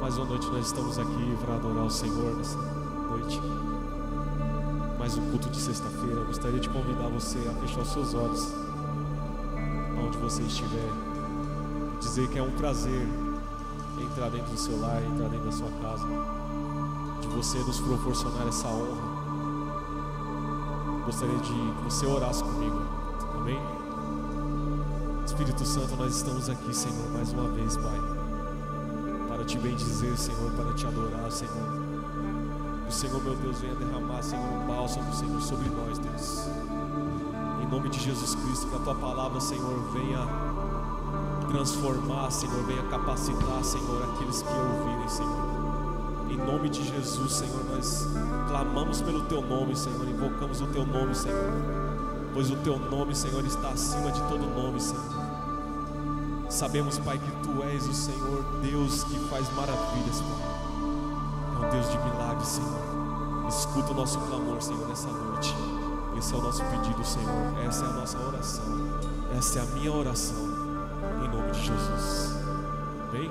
Mais uma noite nós estamos aqui para adorar o Senhor nessa noite. Mais um culto de sexta-feira. Eu gostaria de convidar você a fechar os seus olhos, onde você estiver. Dizer que é um prazer entrar dentro do seu lar, entrar dentro da sua casa, de você nos proporcionar essa honra. Gostaria de que você orasse comigo. Amém? Espírito Santo, nós estamos aqui, Senhor, mais uma vez, Pai, para te bendizer, Senhor, para te adorar, Senhor. O Senhor, meu Deus, venha derramar, Senhor, um bálsamo, Senhor, sobre nós, Deus. Em nome de Jesus Cristo, que a Tua palavra, Senhor, venha transformar, Senhor, venha capacitar, Senhor, aqueles que ouvirem, Senhor. Em nome de Jesus, Senhor, nós clamamos pelo Teu nome, Senhor, invocamos o Teu nome, Senhor, pois o Teu nome, Senhor, está acima de todo nome, Senhor. Sabemos, Pai, que Tu és o Senhor, Deus que faz maravilhas, Pai. É um Deus de milagres, Senhor. Escuta o nosso clamor, Senhor, nessa noite. Esse é o nosso pedido, Senhor. Essa é a nossa oração. Essa é a minha oração. Em nome de Jesus. Amém?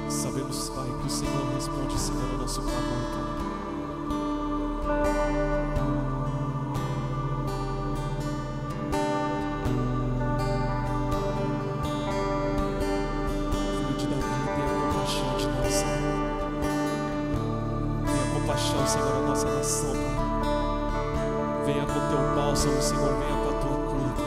Sabemos, Pai, que o Senhor responde, Senhor, ao nosso clamor, Pai. Filho de Davi, tenha compaixão de nós, Senhor. Tenha compaixão, Senhor, da nossa nação, Pai. Venha com Teu bálsamo, Senhor, venha com a Tua cura, Pai.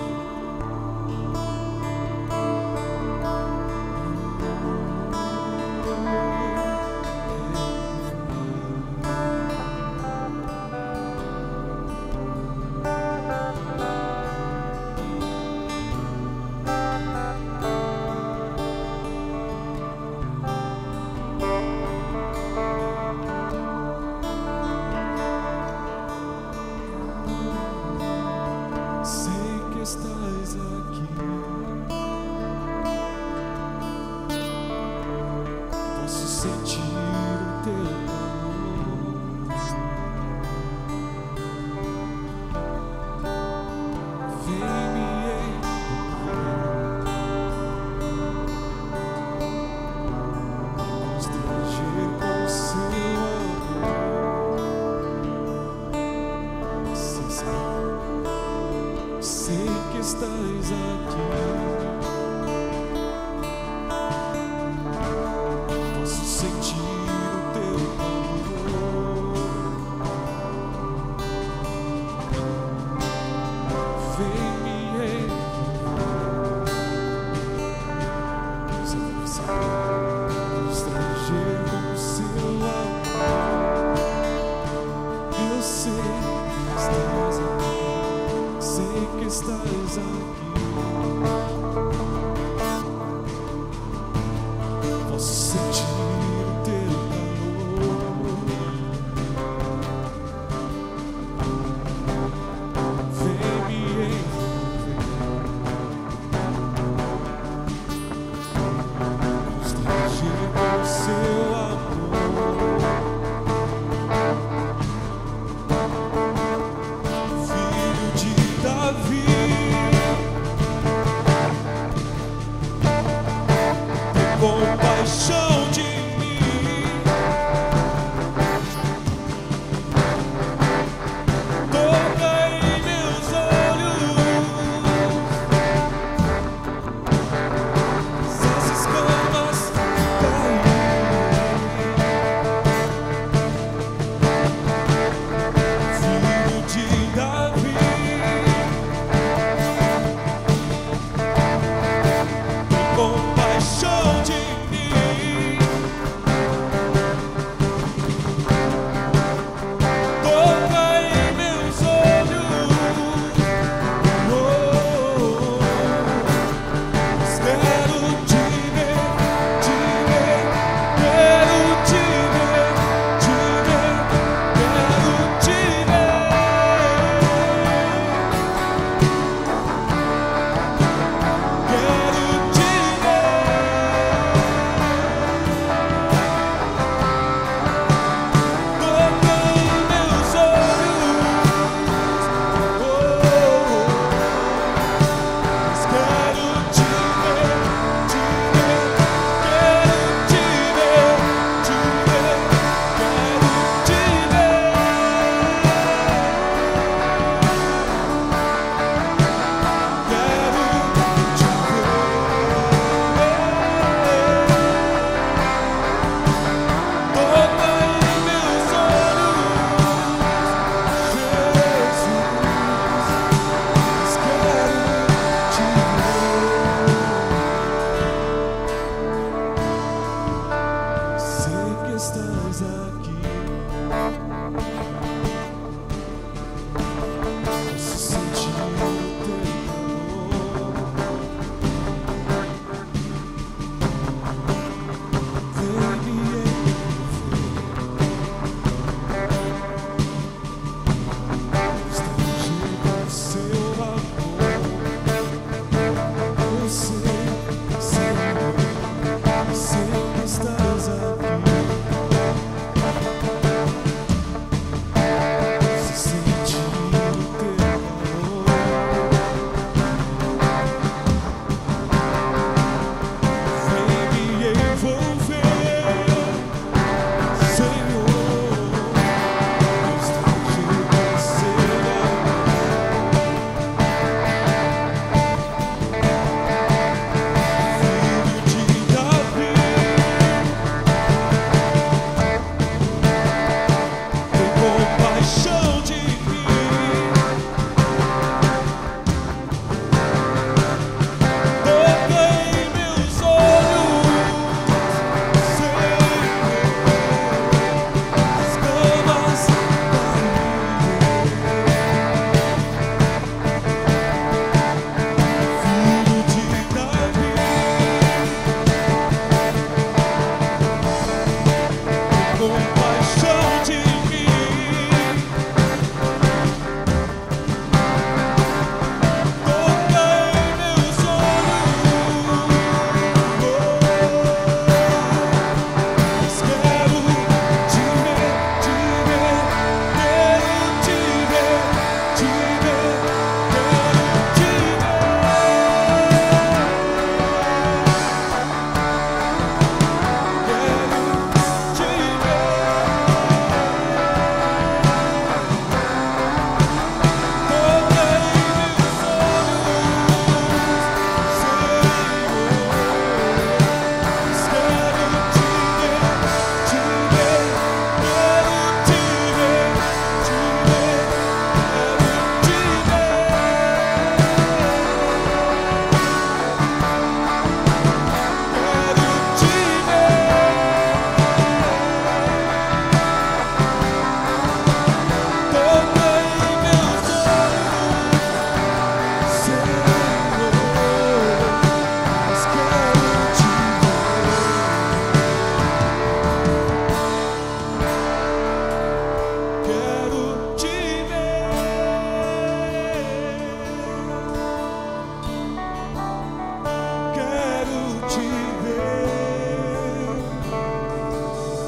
Compaixão de mim.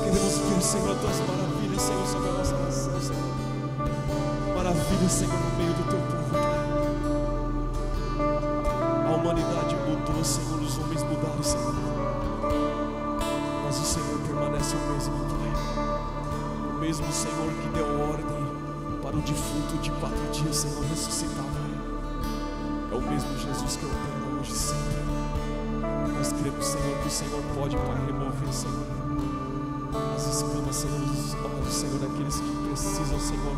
queremos ver, Senhor, as tuas maravilhas, Senhor, sobre a nossa nação, Senhor. Maravilhas, Senhor, no meio do teu povo, Pai. A humanidade mudou, Senhor, os homens mudaram, Senhor. Mas o Senhor permanece o mesmo, Pai. O mesmo Senhor que deu ordem para o defunto de 4 dias, Senhor, ressuscitar, Pai. É o mesmo Jesus que ordena hoje, sempre. Nós cremos, Senhor, que o Senhor pode, Pai, remover, Senhor, as escamas, Senhor, dos olhos, Senhor, daqueles que precisam, Senhor,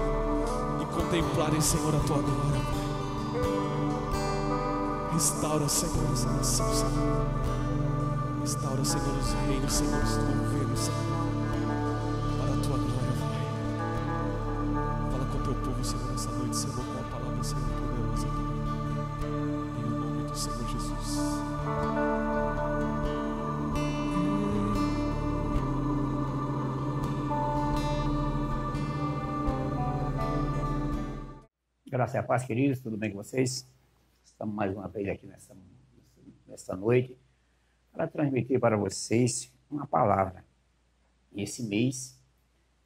de contemplarem, Senhor, a tua glória, Pai. Restaura, Senhor, essa nação, Senhor. Restaura, Senhor, os reinos, Senhor, os governos, Senhor, para a tua glória, Pai. Fala com o teu povo, Senhor, essa noite, Senhor, com a palavra, Senhor, poderosa, Pai. Em nome do Senhor Jesus. Graças a paz, queridos, tudo bem com vocês? Estamos mais uma vez aqui nesta noite para transmitir para vocês uma palavra. E esse mês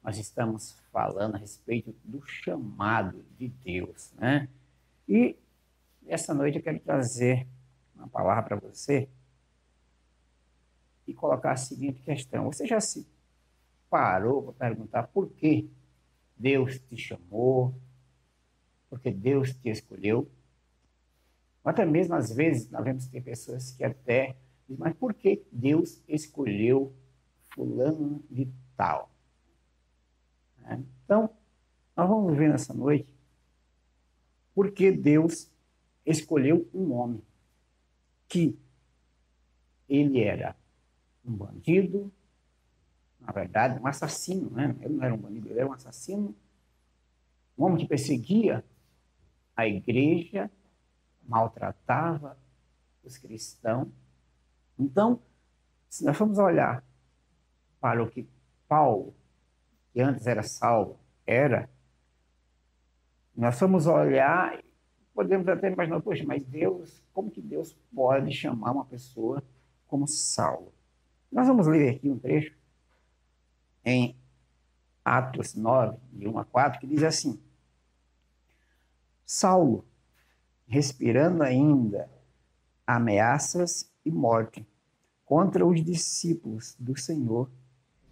nós estamos falando a respeito do chamado de Deus, né? E essa noite eu quero trazer uma palavra para você e colocar a seguinte questão. Você já se parou para perguntar por que Deus te chamou? Porque Deus te escolheu? Até mesmo, às vezes, nós vemos que tem pessoas que até dizem, mas por que Deus escolheu fulano de tal? Então, nós vamos ver nessa noite por que Deus escolheu um homem que ele era um bandido, na verdade, um assassino, né? Ele não era um bandido, ele era um assassino, um homem que perseguia a igreja, maltratava os cristãos. Então, se nós formos olhar para o que Paulo, que antes era Saulo, era, nós vamos olhar, podemos até imaginar, poxa, mas Deus, como que Deus pode chamar uma pessoa como Saulo? Nós vamos ler aqui um trecho em Atos 9, de 1 a 4, que diz assim: Saulo, respirando ainda ameaças e morte contra os discípulos do Senhor,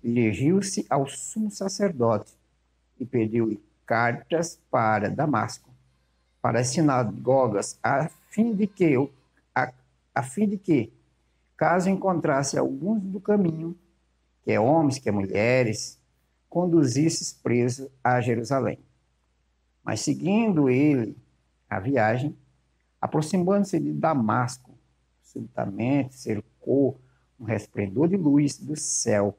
dirigiu-se ao sumo sacerdote e pediu-lhe cartas para Damasco, para as sinagogas, a fim de que, caso encontrasse alguns do caminho, quer homens, quer mulheres, conduzisses preso a Jerusalém. Mas seguindo ele a viagem, aproximando-se de Damasco, subitamente cercou um resplendor de luz do céu,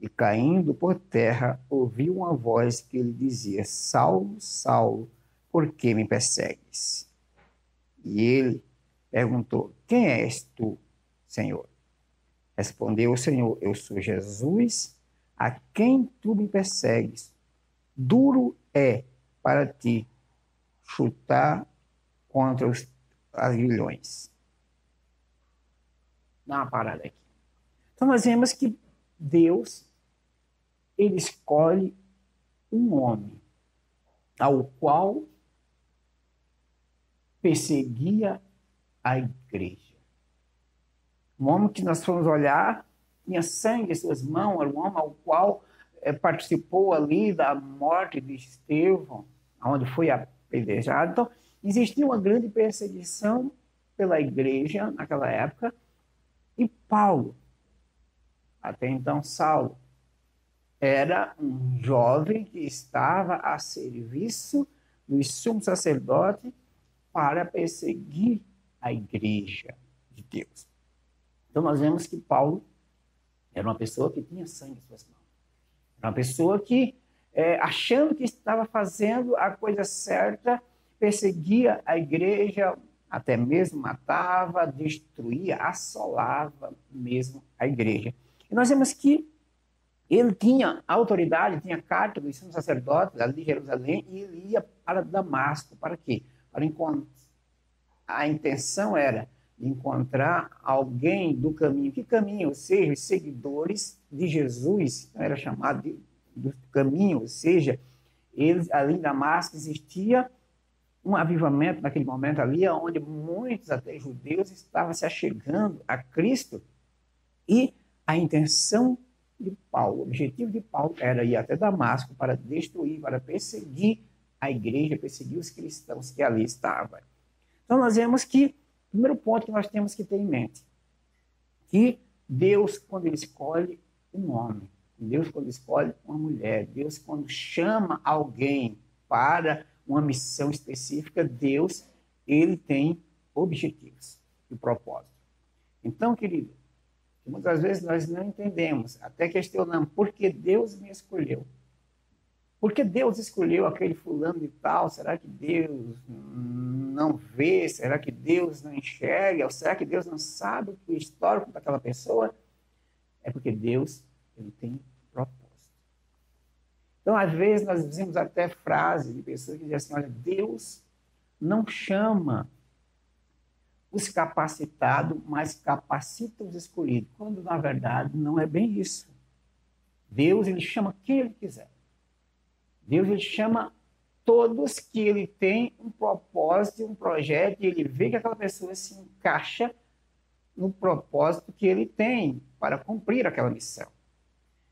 e caindo por terra, ouviu uma voz que lhe dizia: Saulo, Saulo, por que me persegues? E ele perguntou: Quem és tu, Senhor? Respondeu o Senhor: Eu sou Jesus, a quem tu me persegues. Duro é para ti chutar contra os aguilhões. Dá uma parada aqui. Então nós vemos que Deus, ele escolhe um homem ao qual perseguia a igreja. Um homem que nós fomos olhar, tinha sangue em suas mãos, era um homem ao qual participou ali da morte de Estevão, onde foi apedrejado. Então, existia uma grande perseguição pela igreja naquela época, e Paulo, até então Saulo, era um jovem que estava a serviço do sumo sacerdote para perseguir a igreja de Deus. Então, nós vemos que Paulo era uma pessoa que tinha sangue em suas mãos. Era uma pessoa que, achando que estava fazendo a coisa certa, perseguia a igreja, até mesmo matava, destruía, assolava mesmo a igreja. E nós vemos que ele tinha autoridade, tinha carta do sumo sacerdote ali de Jerusalém, e ele ia para Damasco. Para quê? A intenção era encontrar alguém do caminho. Que caminho? Ou seja, os seguidores de Jesus, era chamado do caminho, ou seja, eles, ali em Damasco existia um avivamento naquele momento ali, onde muitos, até judeus, estavam se achegando a Cristo, e a intenção de Paulo, o objetivo de Paulo era ir até Damasco para destruir, para perseguir a igreja, perseguir os cristãos que ali estavam. Então nós vemos que, o primeiro ponto que nós temos que ter em mente, que Deus, quando ele escolhe um homem, Deus, quando escolhe uma mulher, Deus, quando chama alguém para uma missão específica, Deus, ele tem objetivos e propósitos. Então, querido, muitas vezes nós não entendemos, até questionamos, por que Deus me escolheu? Por que Deus escolheu aquele fulano de tal? Será que Deus não vê? Será que Deus não enxerga? Ou será que Deus não sabe o histórico daquela pessoa? É porque Deus, ele tem propósito. Então, às vezes, nós dizemos até frases de pessoas que dizem assim, olha, Deus não chama os capacitados, mas capacita os escolhidos, quando, na verdade, não é bem isso. Deus, ele chama quem ele quiser. Deus, ele chama todos que ele tem um propósito, um projeto, e ele vê que aquela pessoa se encaixa no propósito que ele tem para cumprir aquela missão.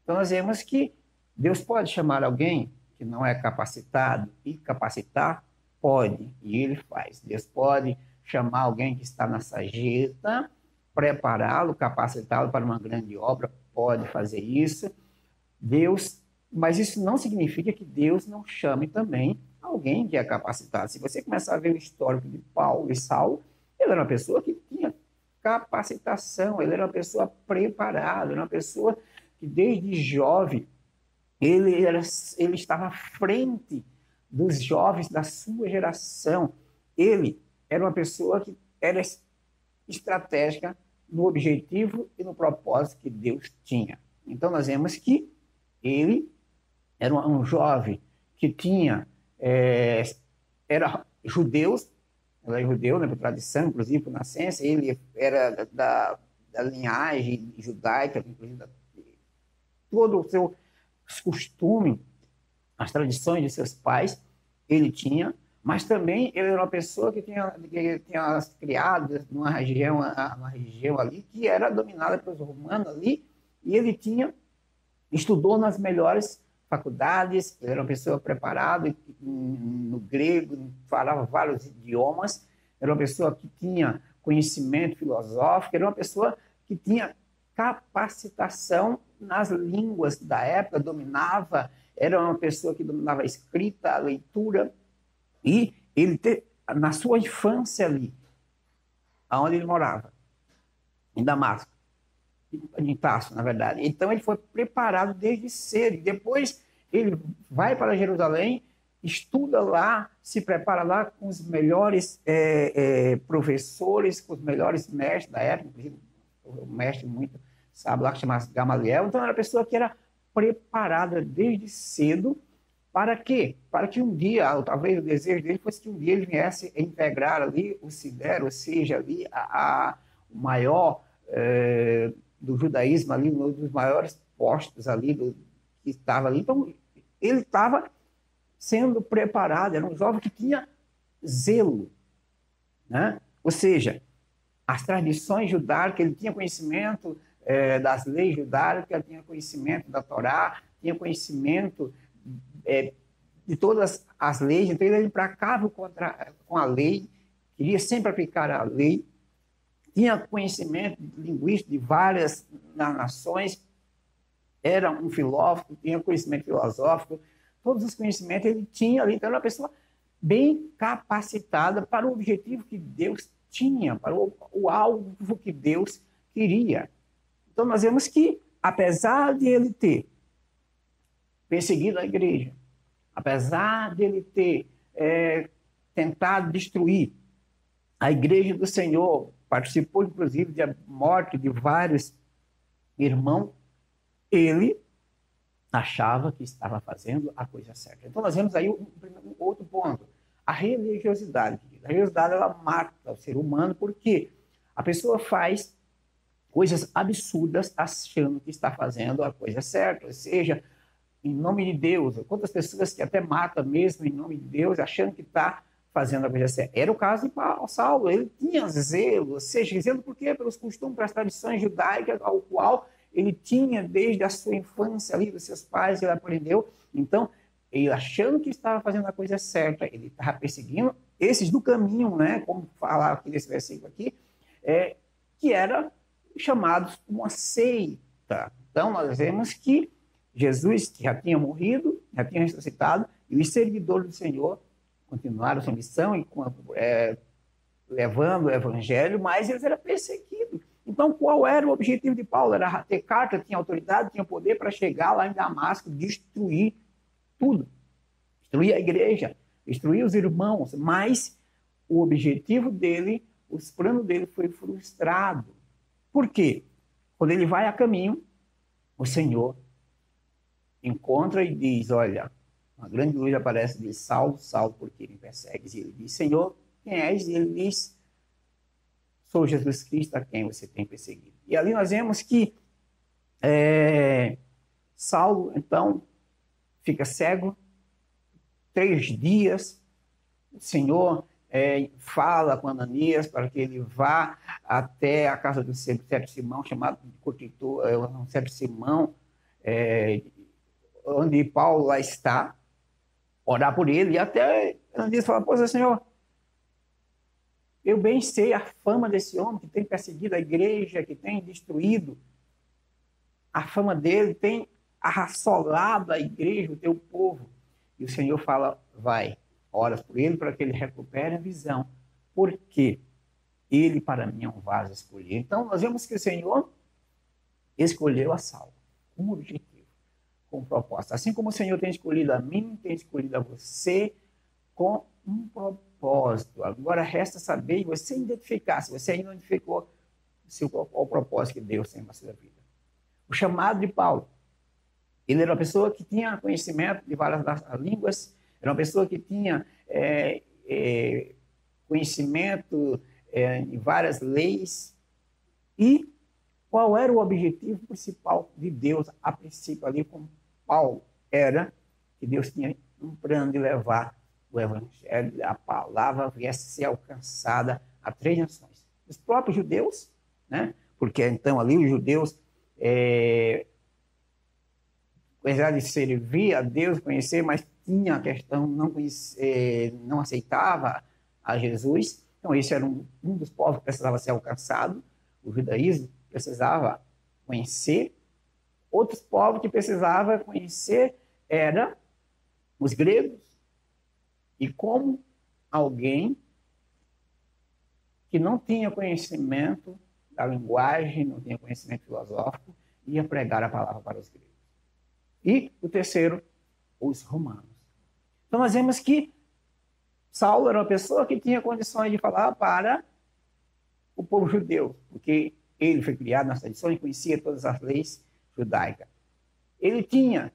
Então, nós vemos que Deus pode chamar alguém que não é capacitado e capacitar? Pode, e ele faz. Deus pode chamar alguém que está na sarjeta, prepará-lo, capacitá-lo para uma grande obra, pode fazer isso. Deus, mas isso não significa que Deus não chame também alguém que é capacitado. Se você começar a ver o histórico de Paulo e Saulo, ele era uma pessoa que tinha capacitação, ele era uma pessoa preparada, era uma pessoa que desde jovem ele estava à frente dos jovens da sua geração. Ele era uma pessoa que era estratégica no objetivo e no propósito que Deus tinha. Então, nós vemos que ele era um jovem que tinha, era judeu, né, por tradição, inclusive por nascença, ele era da linhagem judaica, inclusive todo o seu costume, as tradições de seus pais, ele tinha, mas também ele era uma pessoa que tinha criado numa região ali que era dominada pelos romanos ali, e ele estudou nas melhores faculdades, ele era uma pessoa preparada no grego, falava vários idiomas, era uma pessoa que tinha conhecimento filosófico, era uma pessoa que tinha capacitação nas línguas da época, era uma pessoa que dominava a escrita, a leitura, e ele, na sua infância ali, onde ele morava, em Damasco, em Tarso, na verdade. Então, ele foi preparado desde cedo. E depois, ele vai para Jerusalém, estuda lá, se prepara lá com os melhores professores, com os melhores mestres da época, inclusive o mestre muito sábio lá, que chamava Gamaliel. Então, era uma pessoa que era preparada desde cedo. Para quê? Para que um dia, ou talvez o desejo dele fosse que um dia ele viesse a integrar ali o Sidero, ou seja, ali o maior do judaísmo, ali, um dos maiores postos ali que estava ali. Então, ele estava sendo preparado, era um jovem que tinha zelo, né? Ou seja, as tradições judaicas, ele tinha conhecimento das leis judaicas, ele tinha conhecimento da Torá, tinha conhecimento de todas as leis, então ele era implacável com a lei, queria sempre aplicar a lei, tinha conhecimento linguístico de várias nações, era um filósofo, tinha conhecimento filosófico, todos os conhecimentos ele tinha ali, então era uma pessoa bem capacitada para o objetivo que Deus tinha, para o alvo que Deus queria. Então nós vemos que, apesar de ele ter perseguido a igreja, apesar de ele ter tentado destruir a igreja do Senhor, participou inclusive da morte de vários irmãos, ele achava que estava fazendo a coisa certa. Então nós vemos aí um outro ponto, a religiosidade. A religiosidade, ela mata o ser humano, porque A pessoa faz coisas absurdas achando que está fazendo a coisa certa, ou seja, em nome de Deus. Quantas pessoas que até matam mesmo em nome de Deus, achando que está fazendo a coisa certa. Era o caso de Saulo, ele tinha zelo, ou seja, zelo por quê? Pelos costumes, pelas tradições judaicas, ao qual ele tinha desde a sua infância ali, dos seus pais, ele aprendeu. Então, ele achando que estava fazendo a coisa certa, ele estava perseguindo esses do caminho, né, como falar aqui nesse versículo aqui, que era chamados uma seita. Então, nós vemos que Jesus já tinha morrido, já tinha ressuscitado, e os servidores do Senhor continuaram sua missão e levando o evangelho, mas eles eram perseguidos. Então, qual era o objetivo de Paulo? Era ter carta, tinha autoridade, tinha poder para chegar lá em Damasco, destruir tudo. Destruir a igreja, destruir os irmãos, mas o objetivo dele, os planos dele foi frustrado. Por quê? Quando ele vai a caminho, o Senhor encontra e diz, olha, uma grande luz aparece e diz, Saulo, Saulo, por que me persegues? E ele diz, Senhor, quem és? E ele diz, sou Jesus Cristo a quem você tem perseguido. E ali nós vemos que Saulo, então, fica cego, 3 dias, o Senhor fala com Ananias para que ele vá até a casa do certo Simão, chamado de Cotitor, um certo Simão, onde Paulo lá está, orar por ele, e até Ananias fala, pois Senhor, eu bem sei a fama desse homem que tem perseguido a igreja, que tem destruído, a fama dele tem arrassolado a igreja, o teu povo. E o Senhor fala, vai, ora por ele para que ele recupere a visão, porque ele para mim é um vaso escolhido. Então nós vemos que o Senhor escolheu a Saulo com um objetivo, com um propósito. Assim como o Senhor tem escolhido a mim, tem escolhido a você com um propósito. Agora resta saber e você identificar, se você ainda não identificou qual o propósito que Deus tem na sua vida. O chamado de Paulo, ele era uma pessoa que tinha conhecimento de várias línguas, era uma pessoa que tinha conhecimento de várias leis. E qual era o objetivo principal de Deus a princípio ali com Paulo? Era que Deus tinha um plano de levar o evangelho, a palavra viesse a ser alcançada a 3 nações. Os próprios judeus, né? Porque então ali os judeus, apesar de servir a Deus, conhecer, mas tinha a questão, não aceitava a Jesus. Então esse era um dos povos que precisava ser alcançado. O judaísmo precisava conhecer. Outros povos que precisavam conhecer eram os gregos. E como alguém que não tinha conhecimento da linguagem, não tinha conhecimento filosófico, ia pregar a palavra para os gregos. E o terceiro, os romanos. Então nós vemos que Saulo era uma pessoa que tinha condições de falar para o povo judeu, porque ele foi criado nas tradições e conhecia todas as leis judaicas. Ele tinha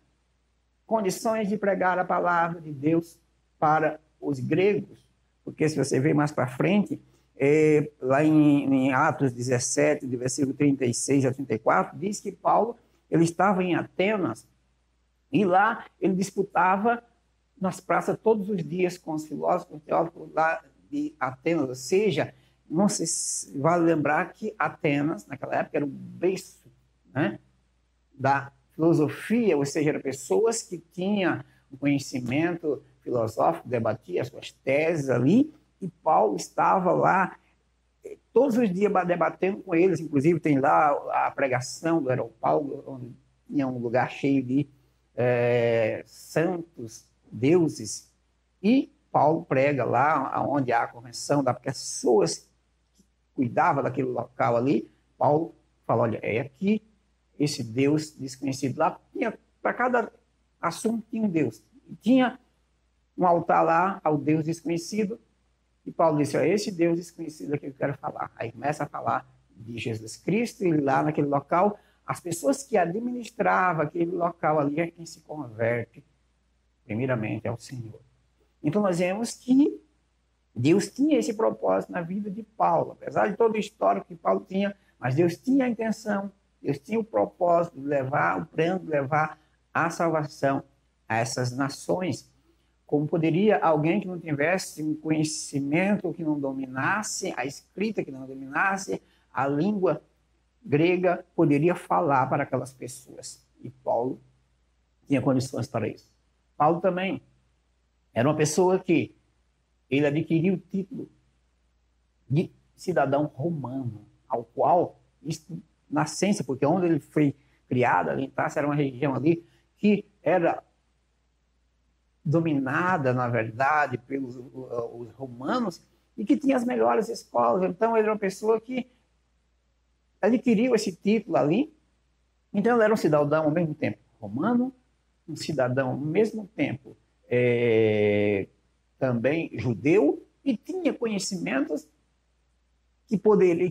condições de pregar a palavra de Deus para os gregos, porque se você ver mais para frente, lá em Atos 17, de versículo 36 a 34, diz que Paulo ele estava em Atenas e lá ele disputava nas praças todos os dias com os filósofos, teólogos lá de Atenas, ou seja, não se vale lembrar que Atenas, naquela época, era o berço, né, da filosofia, ou seja, eram pessoas que tinham um conhecimento filosófico, debatia as suas teses ali, e Paulo estava lá todos os dias debatendo com eles. Inclusive tem lá a pregação do Areópago, onde tinha um lugar cheio de santos, deuses, e Paulo prega lá onde há a convenção das pessoas que cuidavam daquele local ali. Paulo fala, olha, é aqui esse Deus desconhecido. Lá tinha, para cada assunto tinha um Deus. Tinha um altar lá ao Deus desconhecido, e Paulo disse, esse Deus desconhecido é que eu quero falar. Aí começa a falar de Jesus Cristo, e lá naquele local, as pessoas que administravam aquele local ali é quem se converte, primeiramente, ao Senhor. Então nós vemos que Deus tinha esse propósito na vida de Paulo, apesar de todo o histórico que Paulo tinha, mas Deus tinha a intenção, Deus tinha o propósito de levar, o plano de levar a salvação a essas nações. Como poderia alguém que não tivesse um conhecimento, que não dominasse a escrita, que não dominasse a língua grega, poderia falar para aquelas pessoas? E Paulo tinha condições para isso. Paulo também era uma pessoa que ele adquiriu o título de cidadão romano, ao qual, isso, nascença, porque onde ele foi criado, ali em Tarso, era uma região ali que era dominada, na verdade, pelos os romanos, e que tinha as melhores escolas. Então, ele era uma pessoa que adquiriu esse título ali. Então, ele era um cidadão ao mesmo tempo romano, um cidadão ao mesmo tempo também judeu, e tinha conhecimentos que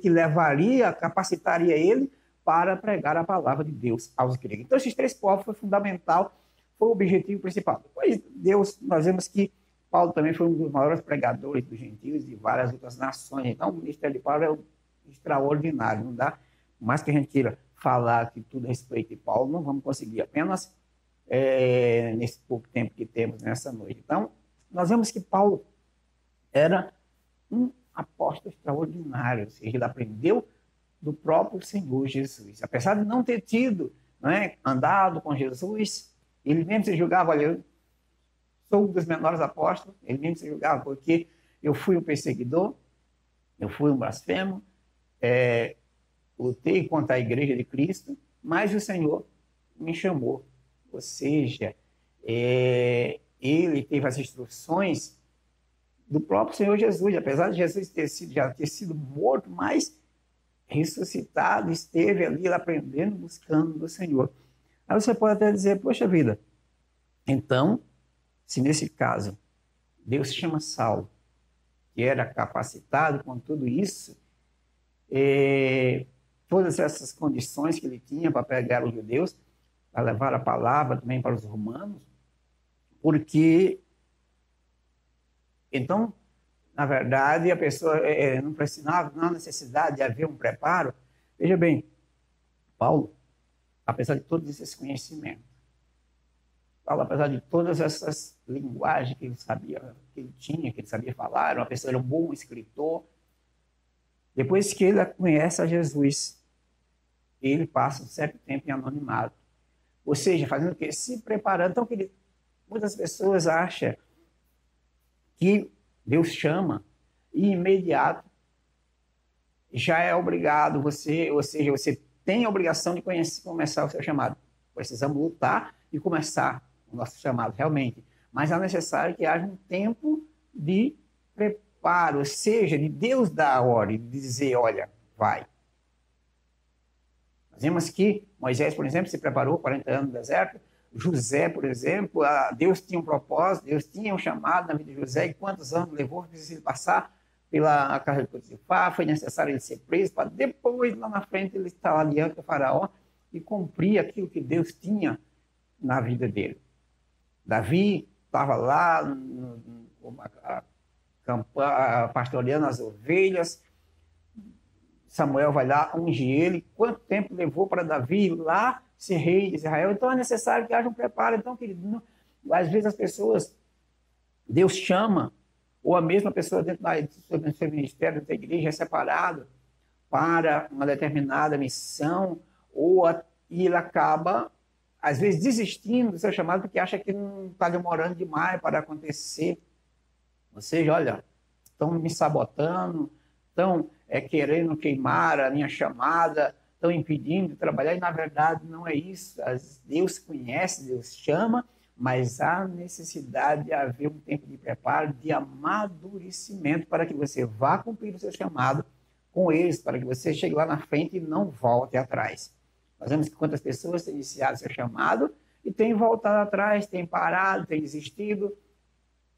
levaria, capacitaria ele para pregar a palavra de Deus aos gregos. Então, esses três povos foi fundamental, foi o objetivo principal. Depois, Deus, nós vemos que Paulo também foi um dos maiores pregadores dos gentios e de várias outras nações. Então, o ministério de Paulo é extraordinário. Não dá, mais que a gente queira falar aqui tudo a respeito de Paulo, não vamos conseguir apenas nesse pouco tempo que temos nessa noite. Então, nós vemos que Paulo era um apóstolo extraordinário, ou seja, ele aprendeu do próprio Senhor Jesus. Apesar de não ter tido, andado com Jesus, ele mesmo se julgava, olha, eu sou um dos menores apóstolos, ele mesmo se julgava, porque eu fui um perseguidor, eu fui um blasfemo, lutei contra a igreja de Cristo, mas o Senhor me chamou. Ou seja, ele teve as instruções do próprio Senhor Jesus, apesar de Jesus já ter sido morto, mas ressuscitado, esteve ali aprendendo, buscando do Senhor. Aí você pode até dizer, poxa vida, então, se nesse caso Deus chama Saulo, que era capacitado com tudo isso, todas essas condições que ele tinha para pregar os judeus, para levar a palavra também para os romanos, porque então, na verdade, a pessoa não precisava, não há necessidade de haver um preparo. Veja bem, Paulo, apesar de todos esses conhecimentos, Paulo, apesar de todas essas linguagens que ele sabia, que ele tinha, que ele sabia falar, era uma pessoa, era um bom escritor. Depois que ele conhece a Jesus, ele passa um certo tempo em anonimato. Ou seja, fazendo o quê? Se preparando. Então, muitas pessoas acham que Deus chama e imediato já é obrigado você, ou seja, você tem a obrigação de começar o seu chamado. Precisamos lutar e começar o nosso chamado, realmente. Mas é necessário que haja um tempo de preparo, ou seja, de Deus dar a ordem, de dizer, olha, vai. Nós vemos que Moisés, por exemplo, se preparou 40 anos no deserto. José, por exemplo, Deus tinha um propósito, Deus tinha um chamado na vida de José, e quantos anos levou para ele passar pela casa de Potifar, foi necessário ele ser preso, para depois, lá na frente, ele estar lá diante do faraó e cumprir aquilo que Deus tinha na vida dele. Davi estava lá, pastoreando as ovelhas, Samuel vai lá, unge ele. Quanto tempo levou para Davi ir lá ser rei de Israel? Então é necessário que haja um preparo. Então, querido, às vezes as pessoas, Deus chama, ou a mesma pessoa dentro do seu ministério, dentro da igreja, é separado para uma determinada missão, e ele acaba, às vezes, desistindo do seu chamado porque acha que não está demorando demais para acontecer. Ou seja, olha, estão me sabotando, estão querendo queimar a minha chamada, estão impedindo de trabalhar, e na verdade não é isso. Deus conhece, Deus chama, mas há necessidade de haver um tempo de preparo, de amadurecimento, para que você vá cumprir o seu chamado com eles, para que você chegue lá na frente e não volte atrás. Nós vemos que quantas pessoas têm iniciado seu chamado e têm voltado atrás, têm parado, têm desistido,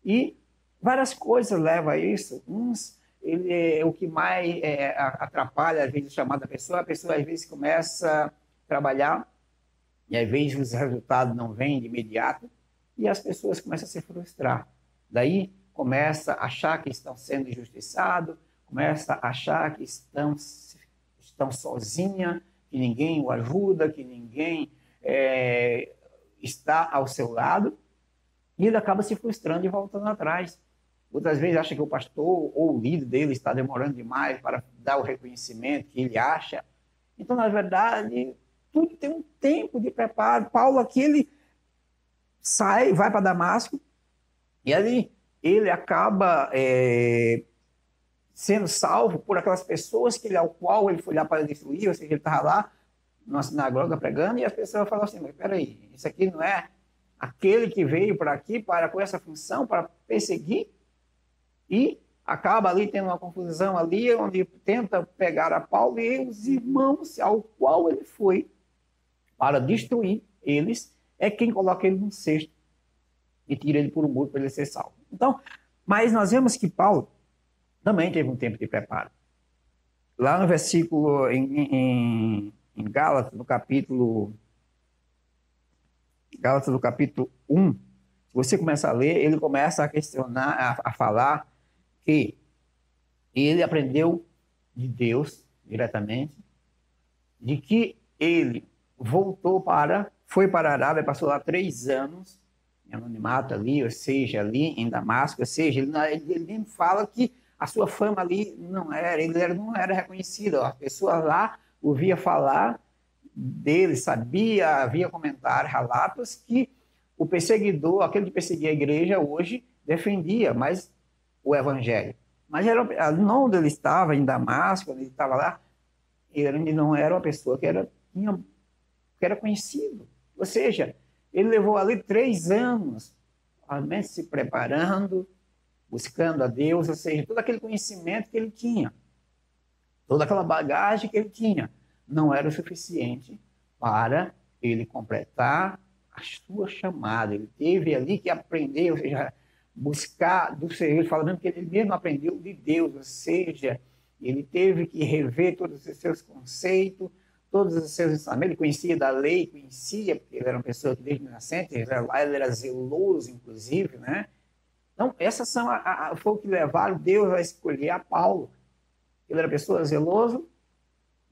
e várias coisas levam a isso. O que mais atrapalha, às vezes, o chamado da pessoa, a pessoa, às vezes, começa a trabalhar e, às vezes, os resultados não vêm de imediato e as pessoas começam a se frustrar. Daí, começa a achar que estão sendo injustiçados, começa a achar que estão sozinha, que ninguém o ajuda, que ninguém está ao seu lado, e ele acaba se frustrando e voltando atrás. Outras vezes acha que o pastor ou o líder dele está demorando demais para dar o reconhecimento que ele acha. Então, na verdade, tudo tem um tempo de preparo. Paulo aqui, ele sai, vai para Damasco, e ali ele acaba sendo salvo por aquelas pessoas ao qual ele foi lá para destruir, ou seja, ele estava lá na sinagoga pregando, e as pessoas falam assim, mas peraí, isso aqui não é aquele que veio para aqui com essa função, para perseguir? E acaba ali tendo uma confusão ali, onde tenta pegar a Paulo, e os irmãos ao qual ele foi para destruir eles, é quem coloca ele num cesto e tira ele por um muro para ele ser salvo. Então, mas nós vemos que Paulo também teve um tempo de preparo. Lá no versículo, em Gálatas, no capítulo 1, se você começar a ler, ele começa a questionar, a falar que ele aprendeu de Deus diretamente, de que ele foi para a Arábia, passou lá 3 anos, em anonimato ali, ou seja, ali em Damasco, ou seja, ele nem fala que a sua fama ali ele não era reconhecido. As pessoas lá ouvia falar dele, havia comentários, relatos que o perseguidor, aquele que perseguia a igreja hoje, defendia mais o evangelho. Mas não onde ele estava, em Damasco, onde ele estava lá, ele não era uma pessoa que era conhecido. Ou seja, ele levou ali 3 anos, realmente se preparando, buscando a Deus, ou seja, todo aquele conhecimento que ele tinha, toda aquela bagagem que ele tinha, não era o suficiente para ele completar a sua chamada. Ele teve ali que aprender, ou seja, buscar do Senhor. Ele fala mesmo que ele mesmo aprendeu de Deus, ou seja, ele teve que rever todos os seus conceitos, todos os seus ensinamentos. Ele conhecia da lei, porque ele era uma pessoa que desde nascente, ele era zeloso, inclusive, né? Então, essas foi o que levaram Deus a escolher a Paulo. Ele era pessoa zeloso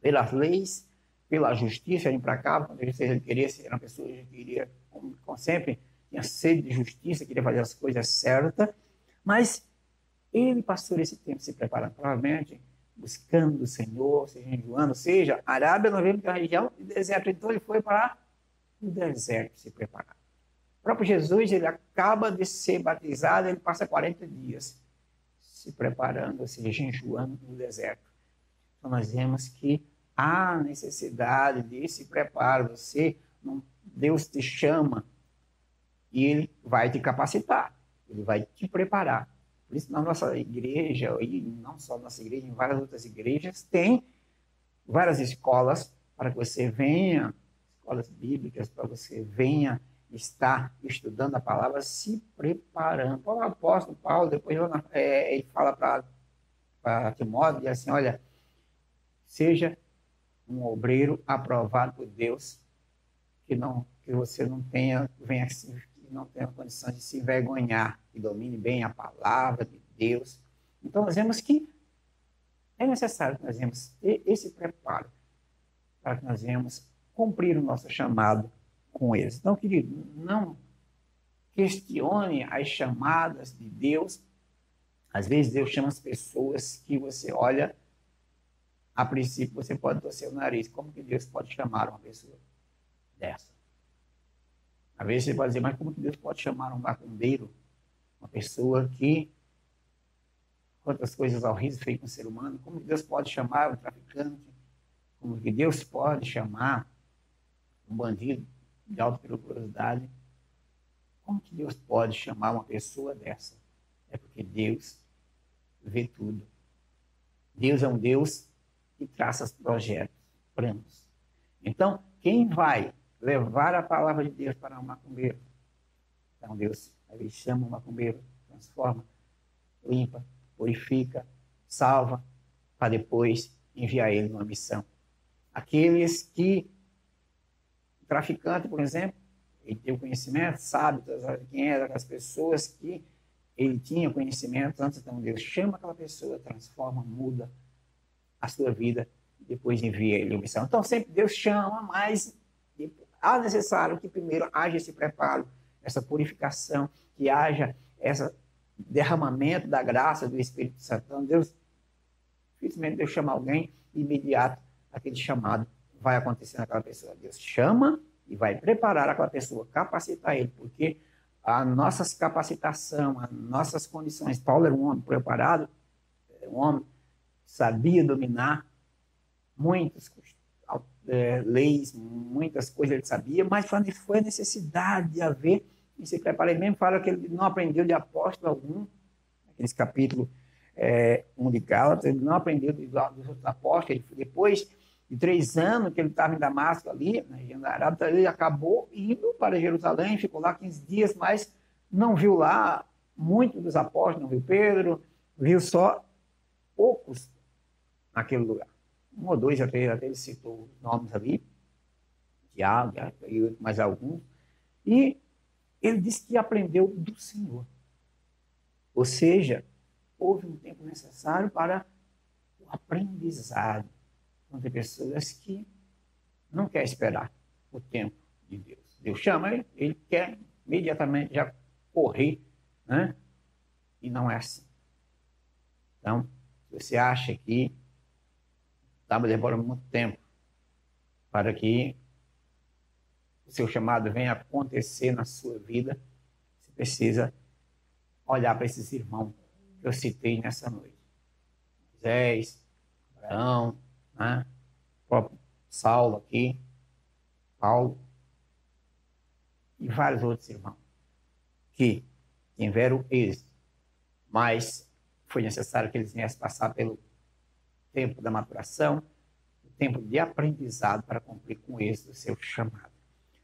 pelas leis, pela justiça, implacável. Quando ele queria, era uma pessoa que queria, como sempre, tinha sede de justiça, queria fazer as coisas certas, mas ele passou esse tempo se preparando, provavelmente buscando o Senhor, se jejuando, ou seja, a Arábia, nós vemos que é uma região de deserto, então ele foi para o deserto se preparar. O próprio Jesus, ele acaba de ser batizado, ele passa 40 dias se preparando, ou seja, jejuando no deserto. Então nós vemos que há necessidade desse preparo. Deus te chama e ele vai te capacitar, ele vai te preparar. Por isso, na nossa igreja, e não só na nossa igreja, em várias outras igrejas, tem várias escolas para que você venha, escolas bíblicas, para que você venha estar estudando a palavra, se preparando. O apóstolo Paulo, depois ele fala para Timóteo, diz assim, olha, seja um obreiro aprovado por Deus, que você não tenha condições de se envergonhar, que domine bem a palavra de Deus. Então, nós vemos que é necessário que nós venhamos ter esse preparo para que nós venhamos cumprir o nosso chamado com eles. Então, querido, não questione as chamadas de Deus. Às vezes, Deus chama as pessoas que você olha, a princípio, você pode torcer o nariz. Como que Deus pode chamar uma pessoa dessa? Às vezes você pode dizer, mas como que Deus pode chamar um macumbeiro? Uma pessoa que quantas coisas horríveis fez com o ser humano? Como que Deus pode chamar um traficante? Como que Deus pode chamar um bandido de alta periculosidade? Como que Deus pode chamar uma pessoa dessa? É porque Deus vê tudo. Deus é um Deus que traça projetos, planos. Então, quem vai levar a palavra de Deus para um macumbeiro? Então, Deus ele chama o macumbeiro, transforma, limpa, purifica, salva, para depois enviar ele numa missão. Aqueles que, o traficante, por exemplo, ele tem o conhecimento, sabe quem é, as pessoas que ele tinha conhecimento antes, então Deus chama aquela pessoa, transforma, muda a sua vida, e depois envia ele a missão. Então sempre Deus chama, mas há necessário que primeiro haja esse preparo, essa purificação, que haja esse derramamento da graça do Espírito Santo. Então Deus, dificilmente Deus chama alguém, imediato aquele chamado vai acontecer naquela pessoa. Deus chama e vai preparar aquela pessoa, capacitar ele, porque a nossa capacitação, as nossas condições. Paulo era um homem preparado, um homem que sabia dominar muitas leis, muitas coisas ele sabia, mas foi a necessidade de haver e se preparar. Ele mesmo fala que ele não aprendeu de apóstolo algum, naqueles capítulos 1 de Gálatas, ele não aprendeu dos outros apóstolos. Depois de 3 anos que ele estava em Damasco, ali, na região da Arábia, ele acabou indo para Jerusalém, ficou lá 15 dias, mas não viu lá muitos dos apóstolos, não viu Pedro, viu só poucos naquele lugar. 1 ou 2, até ele citou nomes ali, Tiago e mais alguns, e ele disse que aprendeu do Senhor. Ou seja, houve um tempo necessário para o aprendizado. Então, tem pessoas que não querem esperar o tempo de Deus. Deus chama ele quer imediatamente já correr, né? E não é assim. Então, se você acha que estava demorando muito tempo para que o seu chamado venha acontecer na sua vida, você precisa olhar para esses irmãos que eu citei nessa noite. Moisés, Abraão, né? O próprio Saulo aqui, Paulo e vários outros irmãos que tiveram êxito, mas foi necessário que eles viessem passar pelo tempo da maturação, o tempo de aprendizado para cumprir com êxito o seu chamado.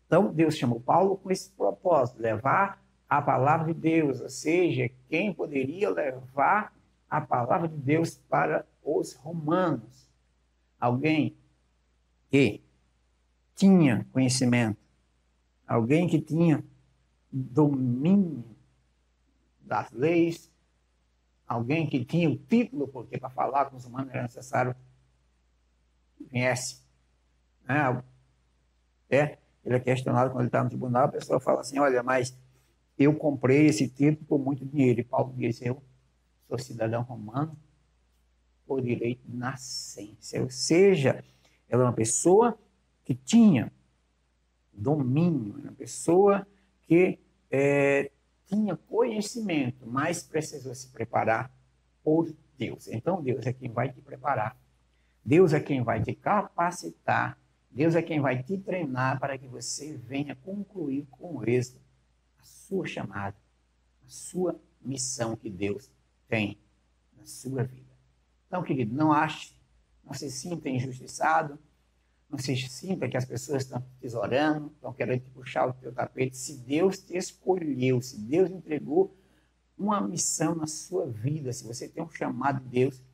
Então, Deus chamou Paulo com esse propósito, levar a palavra de Deus, ou seja, quem poderia levar a palavra de Deus para os romanos? Alguém que tinha conhecimento, alguém que tinha domínio das leis, alguém que tinha o título, porque para falar com os humanos era necessário que viesse. Ele é questionado quando ele está no tribunal, a pessoa fala assim, olha, mas eu comprei esse título por muito dinheiro. E Paulo diz, eu sou cidadão romano por direito de nascença. Ou seja, ela é uma pessoa que tinha domínio, uma pessoa que tinha conhecimento, mas precisou se preparar por Deus. Então, Deus é quem vai te preparar. Deus é quem vai te capacitar. Deus é quem vai te treinar para que você venha concluir com êxito a sua chamada, a sua missão que Deus tem na sua vida. Então, querido, não se sinta injustiçado, não se sinta que as pessoas estão te tesourando, estão querendo te puxar o teu tapete. Se Deus te escolheu, se Deus entregou uma missão na sua vida, se você tem um chamado de Deus,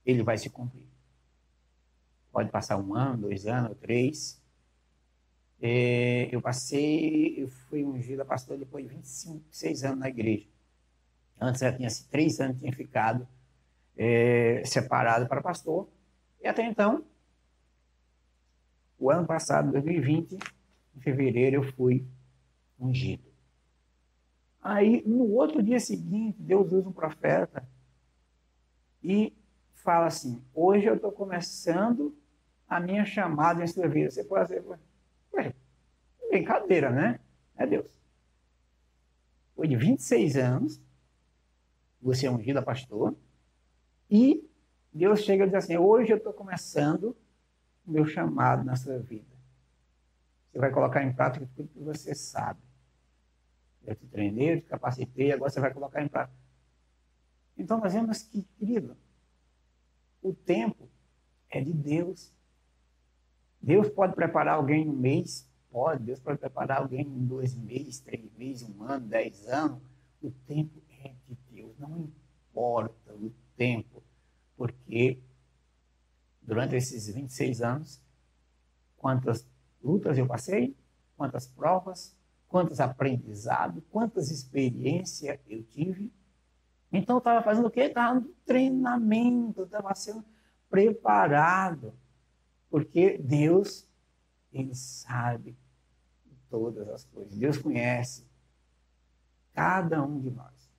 ele vai se cumprir. Pode passar 1 ano, 2 anos, 3. Eu fui ungido a pastor depois de 26 anos na igreja. Antes já tinha 3 anos, tinha ficado separado para pastor. E até então, o ano passado, 2020, em fevereiro, eu fui ungido. Aí, no outro dia seguinte, Deus usa um profeta e fala assim, hoje eu estou começando a minha chamada em sua vida. Você pode dizer, brincadeira, né? É Deus. Foi de 26 anos, você é ungido a pastor, e Deus chega e diz assim, hoje eu estou começando o meu chamado na sua vida. Você vai colocar em prática tudo que você sabe. Eu te treinei, eu te capacitei, agora você vai colocar em prática. Então nós vemos que, querido, o tempo é de Deus. Deus pode preparar alguém em 1 mês, pode. Deus pode preparar alguém em 2 meses, 3 meses, 1 ano, 10 anos. O tempo é de Deus. Não importa o tempo, porque durante esses 26 anos, quantas lutas eu passei, quantas provas, quantos aprendizados, quantas experiências eu tive. Então, eu estava fazendo o quê? Estava no treinamento, estava sendo preparado. Porque Deus, Ele sabe de todas as coisas. Deus conhece cada um de nós.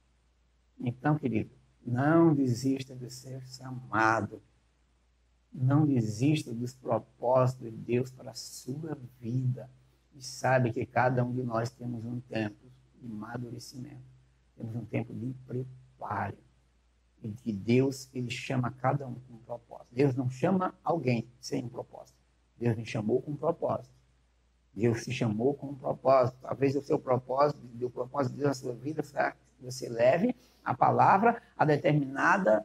Então, querido, não desista de ser chamado. Não desista dos propósitos de Deus para a sua vida. E sabe que cada um de nós temos um tempo de amadurecimento. Temos um tempo de preparo. E que Deus, Ele chama cada um com um propósito. Deus não chama alguém sem um propósito. Deus me chamou com um propósito. Deus se chamou com um propósito. Talvez o seu propósito, o propósito de Deus na sua vida, será que você leve a palavra a determinadas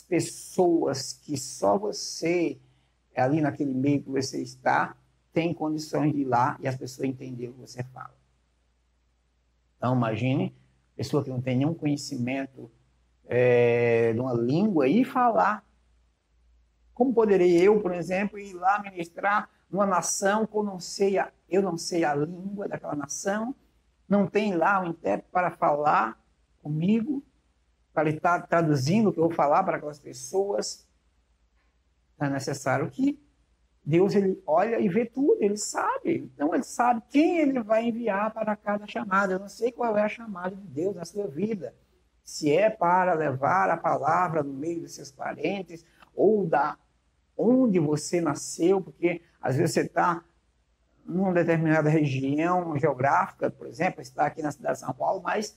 pessoas que só você, ali naquele meio que você está, tem condições de ir lá e as pessoas entenderem o que você fala. Então, imagine, pessoa que não tem nenhum conhecimento de uma língua e falar. Como poderei eu, por exemplo, ir lá ministrar numa nação que eu não sei a língua daquela nação, não tem lá um intérprete para falar comigo, para ele estar traduzindo o que eu vou falar para aquelas pessoas? É necessário que Deus, ele olha e vê tudo, ele sabe. Então, ele sabe quem ele vai enviar para cada chamada. Eu não sei qual é a chamada de Deus na sua vida. Se é para levar a palavra no meio dos seus parentes, ou da onde você nasceu, porque às vezes você está numa determinada região geográfica, por exemplo, está aqui na cidade de São Paulo, mas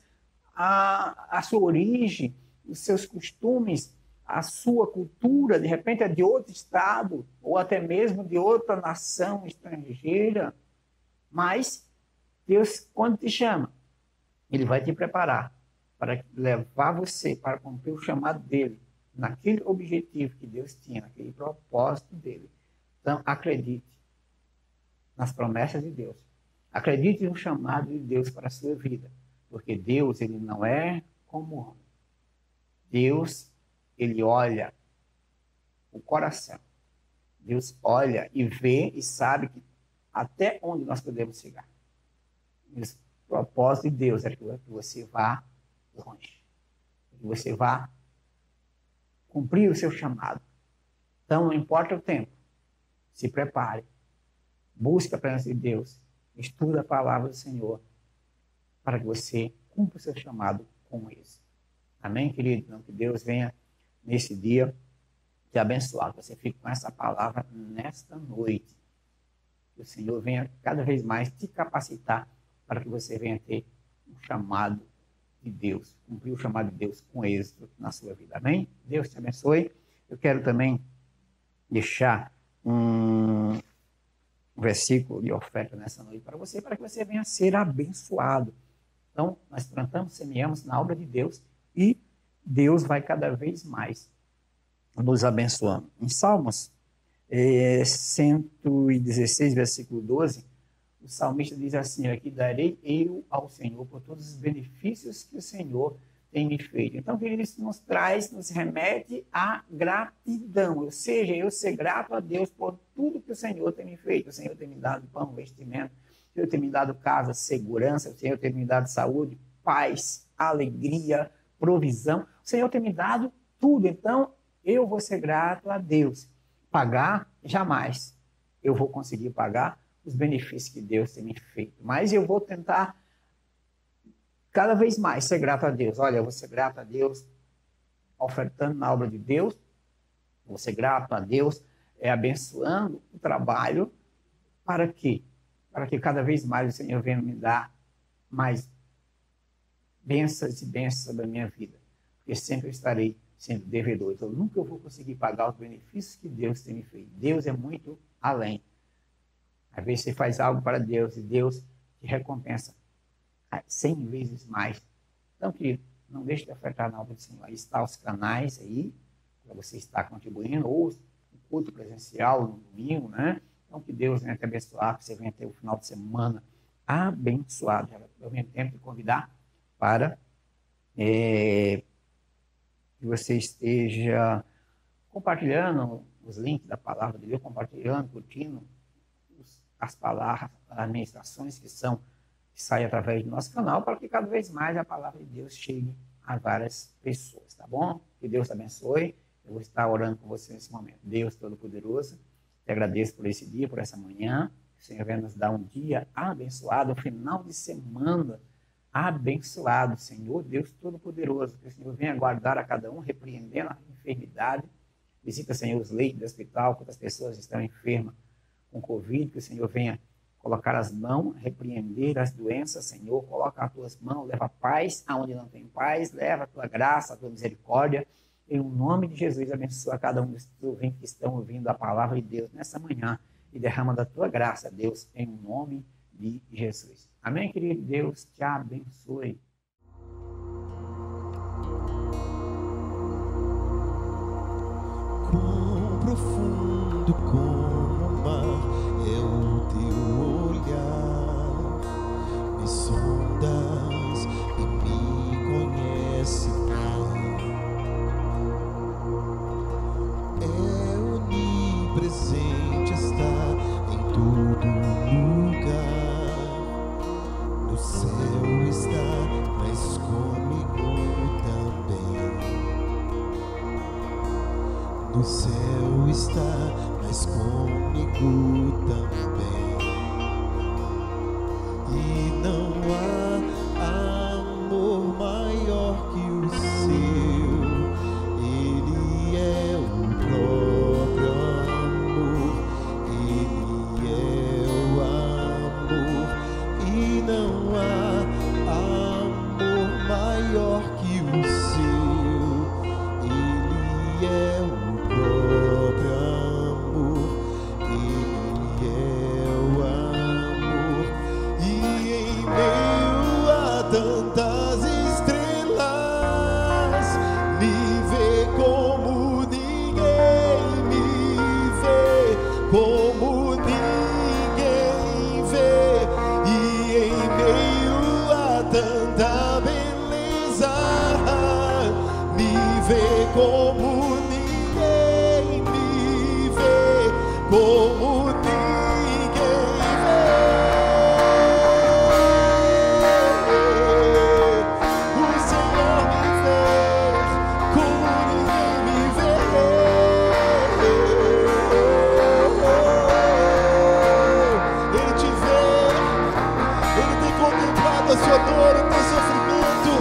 a sua origem, os seus costumes, a sua cultura, de repente é de outro estado, ou até mesmo de outra nação estrangeira. Mas Deus, quando te chama, Ele vai te preparar para levar você para cumprir o chamado dele, naquele objetivo que Deus tinha, naquele propósito dele. Então, acredite nas promessas de Deus. Acredite no chamado de Deus para a sua vida. Porque Deus, ele não é como homem. Deus, ele olha o coração. Deus olha e vê e sabe que até onde nós podemos chegar. E o propósito de Deus é que você vá longe. Que você vá cumprir o seu chamado. Então, não importa o tempo. Se prepare. Busque a presença de Deus. Estuda a palavra do Senhor para que você cumpra o seu chamado com êxito. Amém, querido? Então, que Deus venha nesse dia te abençoar. Que você fique com essa palavra nesta noite. Que o Senhor venha cada vez mais te capacitar para que você venha ter um chamado de Deus, cumprir o chamado de Deus com êxito na sua vida. Amém? Deus te abençoe. Eu quero também deixar um versículo de oferta nessa noite para você que você venha ser abençoado. Então, nós plantamos, semeamos na obra de Deus e Deus vai cada vez mais nos abençoando. Em Salmos 116, versículo 12, o salmista diz assim: aqui darei eu ao Senhor por todos os benefícios que o Senhor tem me feito. Então, querido, isso nos remete à gratidão, ou seja, eu ser grato a Deus por tudo que o Senhor tem me feito. O Senhor tem me dado pão, vestimento, o Senhor tem me dado casa, segurança, o Senhor tem me dado saúde, paz, alegria, provisão. O Senhor tem me dado tudo. Então, eu vou ser grato a Deus. Pagar, jamais eu vou conseguir pagar os benefícios que Deus tem me feito. Mas eu vou tentar cada vez mais ser grato a Deus. Olha, eu vou ser grato a Deus ofertando na obra de Deus. Vou ser grato a Deus abençoando o trabalho. Para quê? Para que cada vez mais o Senhor venha me dar mais bênçãos e bênçãos sobre a minha vida. Porque sempre eu estarei sendo devedor. Então, nunca eu vou conseguir pagar os benefícios que Deus tem me feito. Deus é muito além. Às vezes você faz algo para Deus e Deus te recompensa 100 vezes mais. Então, querido, não deixe de ofertar na obra do Senhor. Aí estão os canais aí, para você estar contribuindo, ou o culto presencial no domingo, né? Então, que Deus venha te abençoar, que você venha ter o final de semana abençoado. Eu venho tempo de convidar para que você esteja compartilhando os links da palavra de Deus, compartilhando, curtindo as palavras, as ministrações que que sai através do nosso canal, para que cada vez mais a palavra de Deus chegue a várias pessoas, tá bom? Que Deus te abençoe. Eu vou estar orando com você nesse momento. Deus Todo-Poderoso, te agradeço por esse dia, por essa manhã. O Senhor vai nos dar um dia abençoado, um final de semana abençoado, Senhor Deus Todo-Poderoso. Que o Senhor venha guardar a cada um, repreendendo a enfermidade. Visita, Senhor, os leitos do hospital, quantas pessoas estão enfermas com Covid. Que o Senhor venha colocar as mãos, repreender as doenças, Senhor. Coloca as tuas mãos, leva paz aonde não tem paz, leva a tua graça, a tua misericórdia. Em nome de Jesus, abençoa cada um dos ouvintes que estão ouvindo a palavra de Deus nessa manhã e derrama da tua graça, Deus, em nome de Jesus. Amém, querido? Deus te abençoe. Quão profundo como o mar é o teu olhar, me sondas e me conhece, Pai. É onipresente, está em todo lugar, no céu está, mas comigo também. No céu está, mas comigo também. E não há amor maior que o seu. Ele é o próprio amor. Ele é o amor. E não há amor maior que o seu. Ele é o próprio amor, Ele é o amor. E em meio a tantas estrelas, me vê como ninguém me vê, como ninguém vê. E em meio a tanta beleza, me vê como como ninguém vê. O Senhor me vê como ninguém me vê. Ele te vê, Ele tem contemplado a sua dor, o teu sofrimento.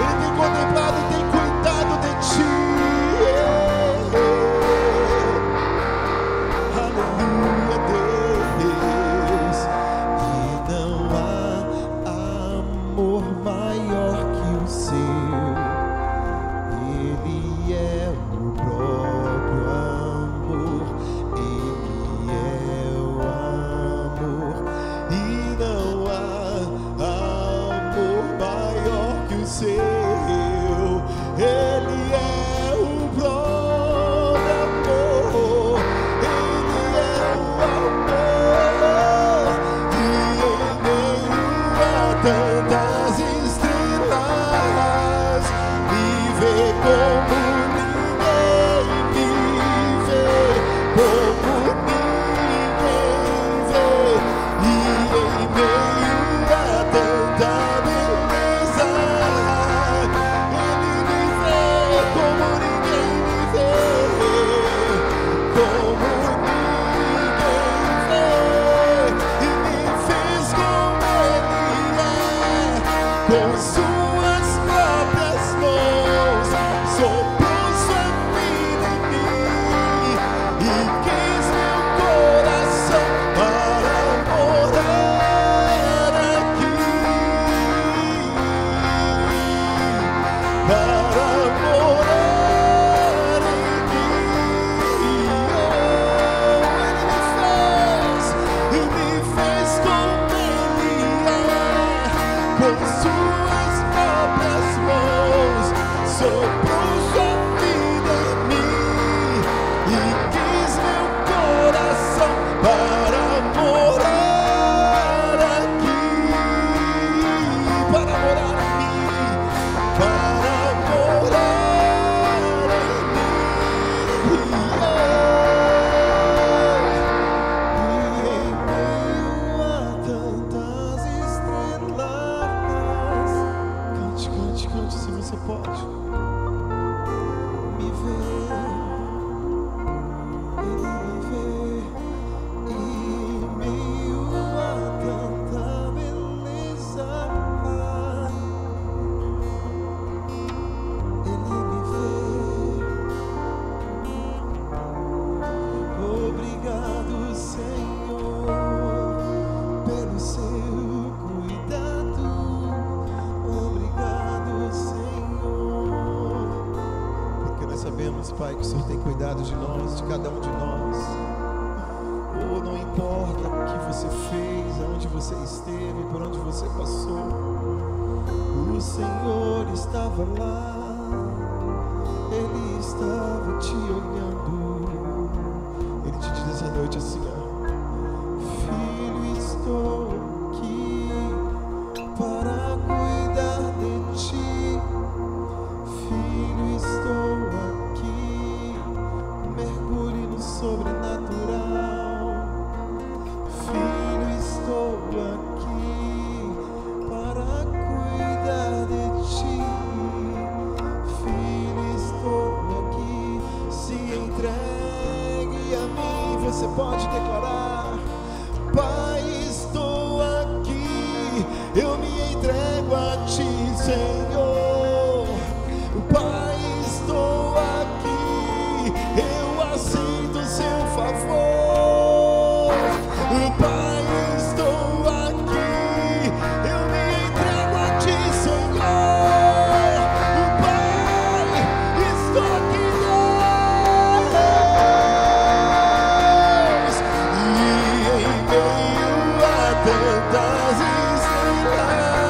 Ele tem contemplado e tem cuidado de ti. Tantas estrelas, me vê como ninguém me vê, como ninguém vê. E em meio a tanta beleza, Ele me vê como ninguém me vê, como ninguém vê. E me fez como com suas próprias mãos, soprou sua vida em mim e quis meu coração para morar aqui, para morar em mim. Oh, Ele me fez como Ele é, com suas seu cuidado. Obrigado, Senhor. Porque nós sabemos, Pai, que o Senhor tem cuidado de nós, de cada um de nós. Oh, não importa o que você fez, aonde você esteve, por onde você passou, o Senhor estava lá. Ele estava te olhando. Ele te diz essa noite assim, ó: filho, estou aqui para cuidar de ti. Filho, estou aqui. Mergulhe no sobrenatural. Filho, estou aqui para cuidar de ti. Filho, estou aqui. Se entregue a mim. Você pode declarar: Pai, estou aqui. Eu me entrego a ti, Senhor. Pai, estou aqui. Eu aceito o seu favor. Pai, estou aqui. Eu me entrego a ti, Senhor. Pai, estou aqui, Deus. E em meio a tantas estrelas,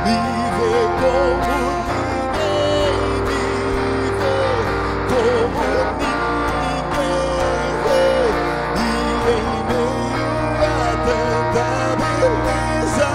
me vê como ninguém me vê, como ninguém vê. E em meio a tanta beleza,